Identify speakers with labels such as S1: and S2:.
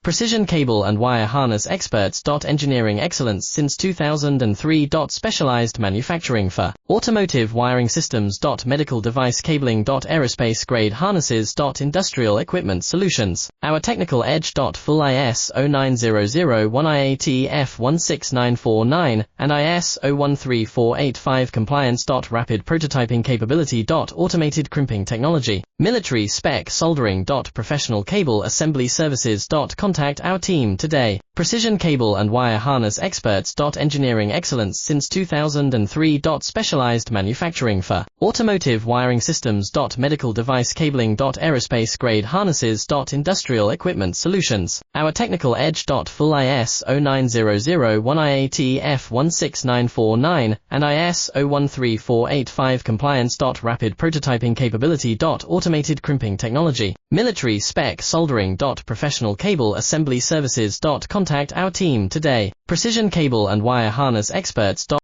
S1: Precision cable and wire harness experts. Engineering excellence since 2003. Specialized manufacturing for automotive wiring systems. Medical device cabling. Aerospace grade harnesses. Industrial equipment solutions. Our technical edge. Full ISO 9001 IAT F16949 and ISO 13485 compliance. Rapid prototyping capability. Automated crimping technology. Military spec soldering. Professional cable assembly services. Contact our team today. Precision cable and wire harness experts. Engineering excellence since 2003. Specialized manufacturing for automotive wiring systems. Medical device cabling. Aerospace grade harnesses. Industrial equipment solutions. Our technical edge. Full ISO 9001 IAT F16949 and ISO 13485 compliance. Rapid prototyping capability. Automated crimping technology. Military spec soldering. Professional cable assembly services. Contact our team today. Precision cable and wire harness experts.